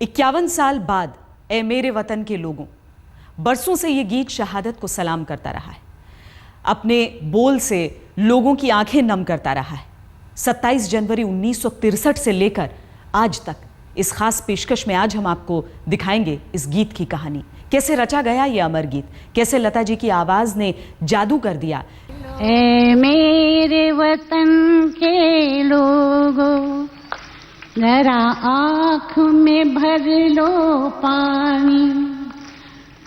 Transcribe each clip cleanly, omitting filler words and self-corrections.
51 साल बाद ए मेरे वतन के लोगों, बरसों से ये गीत शहादत को सलाम करता रहा है, अपने बोल से लोगों की आंखें नम करता रहा है। 27 जनवरी 1963 से लेकर आज तक इस खास पेशकश में आज हम आपको दिखाएंगे इस गीत की कहानी, कैसे रचा गया ये अमर गीत, कैसे लता जी की आवाज ने जादू कर दिया। ऐ मेरे वतन के लोगों, जरा आँख में भर लो पानी,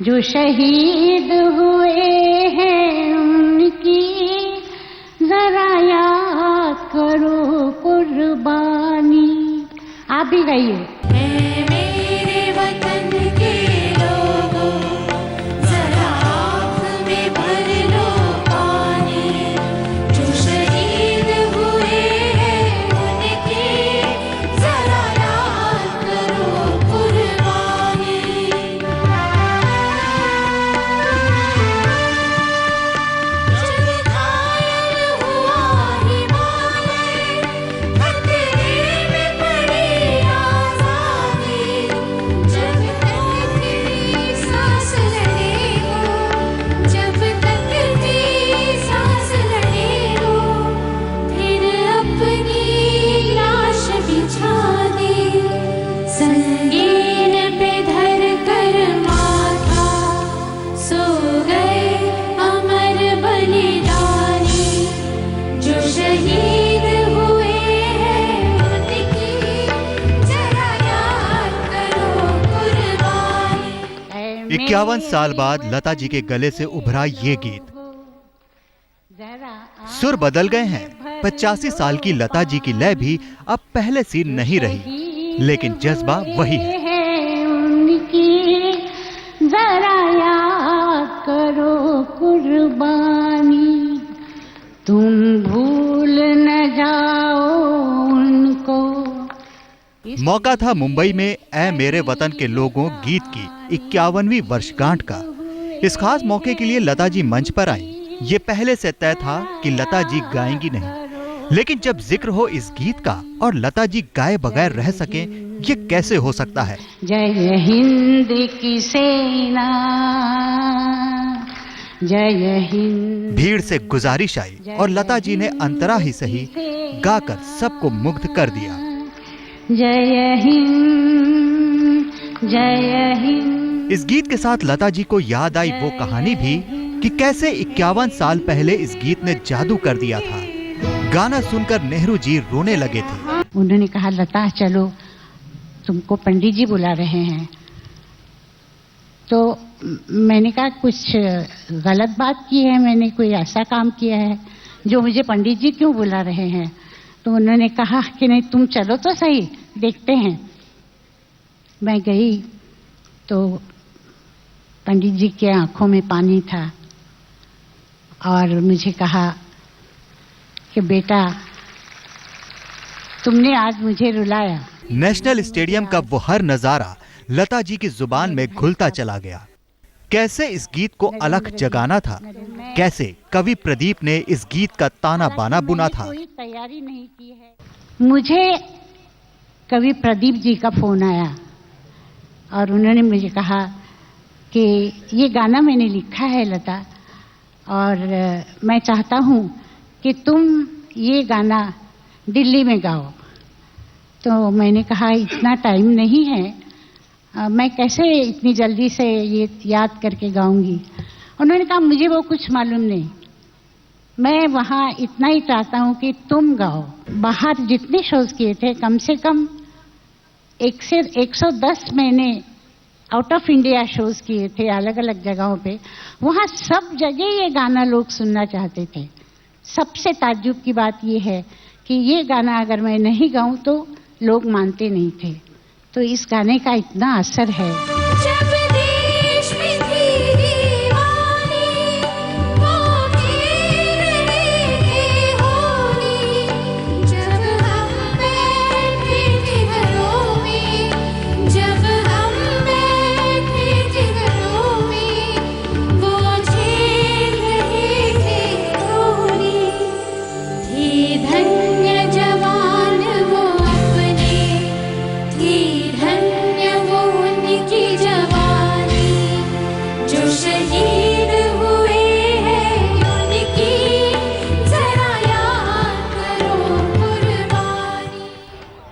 जो शहीद हुए हैं उनकी जरा याद करो कुर्बानी। आप भी गाइए। इक्यावन साल बाद लता जी के गले से उभरा ये गीत। सुर बदल गए हैं, 85 साल की लता जी की लय भी अब पहले सी नहीं रही, लेकिन जज्बा वही है। उनकी जरा याद करो कुर्बानी, तुम भूल न जाओ उनको। मौका था मुंबई में ऐ मेरे वतन के लोगों गीत की 51वीं वर्षगांठ का। इस खास मौके के लिए लता जी मंच पर आई। ये पहले से तय था कि लता जी गाएंगी नहीं, लेकिन जब जिक्र हो इस गीत का और लता जी गाए बगैर रह सके, ये कैसे हो सकता है। जय हिंद की सेना, जय हिंद। भीड़ से गुजारिश आई और लता जी ने अंतरा ही सही गाकर सबको मुग्ध कर दिया। जय हिंद, जय हिंद। इस गीत के साथ लता जी को याद आई वो कहानी भी कि कैसे 51 साल पहले इस गीत ने जादू कर दिया था। गाना सुनकर नेहरू जी रोने लगे थे। उन्होंने कहा, लता चलो, तुमको पंडित जी बुला रहे हैं। तो मैंने कहा, कुछ गलत बात की है मैंने, कोई ऐसा काम किया है जो मुझे पंडित जी क्यों बुला रहे हैं। तो उन्होंने कहा कि नहीं, तुम चलो तो सही, देखते हैं। मैं गई तो पंडित जी के आंखों में पानी था और मुझे कहा कि बेटा, तुमने आज मुझे रुलाया। नेशनल स्टेडियम का वो हर नजारा लता जी की जुबान में घुलता चला गया। कैसे इस गीत को अलख जगाना था, कैसे कवि प्रदीप ने इस गीत का ताना बाना बुना था। कोई तैयारी नहीं की है। मुझे कवि प्रदीप जी का फोन आया और उन्होंने मुझे कहा कि ये गाना मैंने लिखा है लता, और मैं चाहता हूँ कि तुम ये गाना दिल्ली में गाओ। तो मैंने कहा, इतना टाइम नहीं है, मैं कैसे इतनी जल्दी से ये याद करके गाऊंगी। उन्होंने कहा, मुझे वो कुछ मालूम नहीं, मैं वहाँ इतना ही चाहता हूँ कि तुम गाओ। बाहर जितने शोज किए थे, कम से कम 110 मैंने आउट ऑफ इंडिया शोज किए थे अलग अलग जगहों पे। वहाँ सब जगह ये गाना लोग सुनना चाहते थे। सबसे ताज्जुब की बात ये है कि ये गाना अगर मैं नहीं गाऊं तो लोग मानते नहीं थे। तो इस गाने का इतना असर है। धन्य जवान वो अपने, धन्य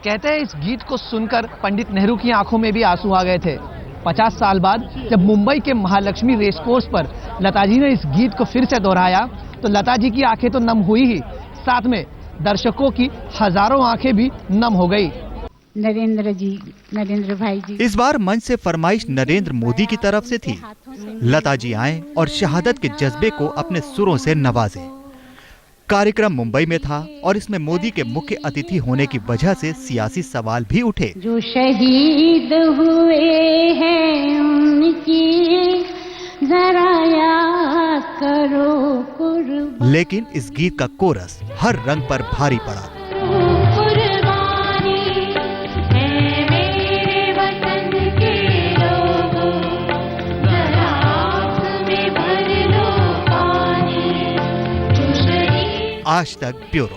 कहते हैं इस गीत को सुनकर पंडित नेहरू की आंखों में भी आंसू आ गए थे। 50 साल बाद जब मुंबई के महालक्ष्मी रेस कोर्स पर लता जी ने इस गीत को फिर से दोहराया तो लता जी की आंखें तो नम हुई ही, साथ में दर्शकों की हजारों आंखें भी नम हो गई। नरेंद्र भाई जी, इस बार मंच से फरमाइश नरेंद्र मोदी की तरफ से थी। लता जी आए और शहादत के जज्बे को अपने सुरों से नवाजे। कार्यक्रम मुंबई में था और इसमें मोदी के मुख्य अतिथि होने की वजह से सियासी सवाल भी उठे। जो शहीद हुए हैं उनकी जरा याद करो कुर्बानी। लेकिन इस गीत का कोरस हर रंग पर भारी पड़ा। आज तक ब्यूरो।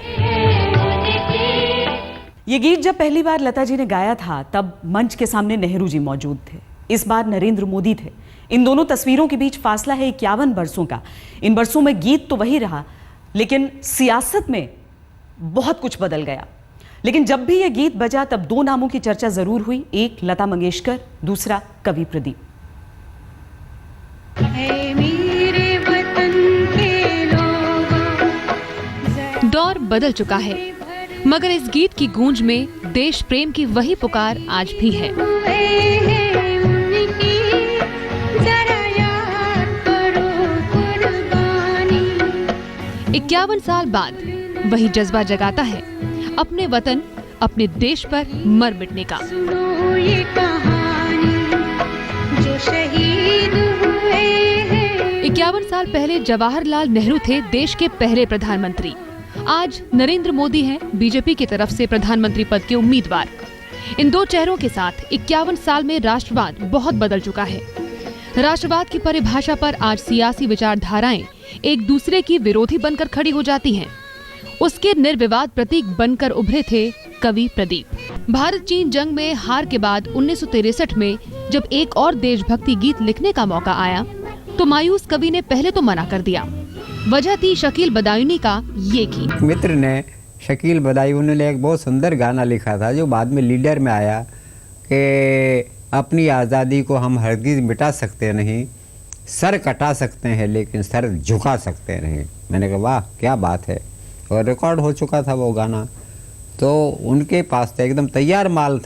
ये गीत जब पहली बार लता जी ने गाया था तब मंच के सामने नेहरू जी मौजूद थे। इस बार नरेंद्र मोदी थे। इन दोनों तस्वीरों के बीच फासला है 51 बरसों का। इन बरसों में गीत तो वही रहा, लेकिन सियासत में बहुत कुछ बदल गया। लेकिन जब भी ये गीत बजा तब दो नामों की चर्चा जरूर हुई, एक लता मंगेशकर, दूसरा कवि प्रदीप। दौर बदल चुका है, मगर इस गीत की गूंज में देश प्रेम की वही पुकार आज भी है। 51 साल बाद वही जज्बा जगाता है अपने वतन, अपने देश पर मर मिटने का। 51 साल पहले जवाहरलाल नेहरू थे देश के पहले प्रधानमंत्री। आज नरेंद्र मोदी हैं बीजेपी की तरफ से प्रधानमंत्री पद के उम्मीदवार। इन दो चेहरों के साथ 51 साल में राष्ट्रवाद बहुत बदल चुका है। राष्ट्रवाद की परिभाषा पर आज सियासी विचारधाराएं एक दूसरे की विरोधी बनकर खड़ी हो जाती हैं। उसके निर्विवाद प्रतीक बनकर उभरे थे कवि प्रदीप। भारत चीन जंग में हार के बाद 1963 में जब एक और देशभक्ति गीत लिखने का मौका आया तो मायूस कवि ने पहले तो मना कर दिया। वजह थी शकील बदायूनी का ये गीत। मित्र ने शकील बदायूनी ने एक बहुत सुंदर गाना लिखा था जो बाद में लीडर में आया कि अपनी आज़ादी को हम हरगिज़ मिटा सकते नहीं, सर कटा सकते हैं लेकिन सर झुका सकते नहीं। मैंने कहा वाह क्या बात है, और रिकॉर्ड हो चुका था वो गाना। तो उनके पास तो एकदम तैयार माल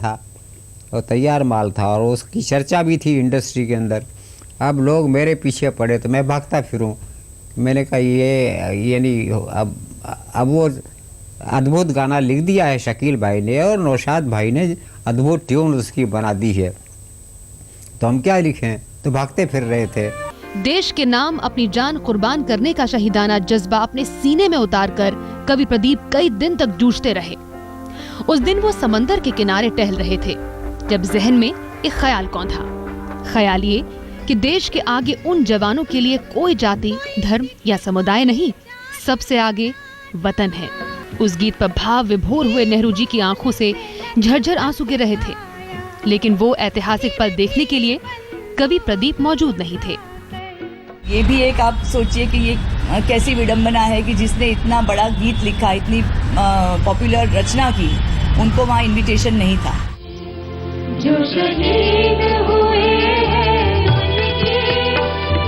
था और उसकी चर्चा भी थी इंडस्ट्री के अंदर। अब लोग मेरे पीछे पड़े तो मैं भागता फिरूं। मैंने कहा ये नहीं, अब वो अद्भुत गाना लिख दिया है शकील भाई ने और नौशाद भाई ने अद्भुत ट्यून उसकी बना दी है, तो हम क्या लिखें, तो भागते फिर रहे थे। देश के नाम अपनी जान कुर्बान करने का शहीदाना जज्बा अपने सीने में उतारकर कवि प्रदीप कई दिन तक जूझते रहे। उस दिन वो समंदर के किनारे टहल रहे थे जब जहन में एक ख्याल कौन था। ख्याल ये कि देश के आगे उन जवानों के लिए कोई जाति, धर्म या समुदाय नहीं, सबसे आगे वतन है। उस गीत पर भाव विभोर हुए नेहरू जी की आंखों से झरझर आंसू गिर रहे थे, लेकिन वो ऐतिहासिक पल देखने के लिए कवि प्रदीप मौजूद नहीं थे। ये भी एक आप सोचिए कि ये कैसी विडंबना है कि जिसने इतना बड़ा गीत लिखा, इतनी पॉपुलर रचना की, उनको वहाँ इनविटेशन नहीं था। जो शहीद हुए हैं उनकी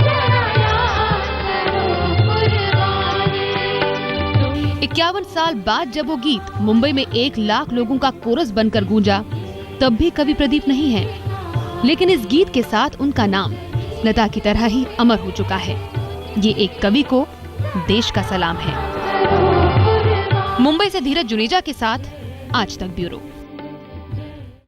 जरा याद करो कुर्बानी। 51 साल बाद जब वो गीत मुंबई में 1 लाख लोगों का कोरस बनकर गूंजा, तब भी कवि प्रदीप नहीं है, लेकिन इस गीत के साथ उनका नाम लता की तरह ही अमर हो चुका है। ये एक कवि को देश का सलाम है। मुंबई से धीरज जुनेजा के साथ आज तक ब्यूरो।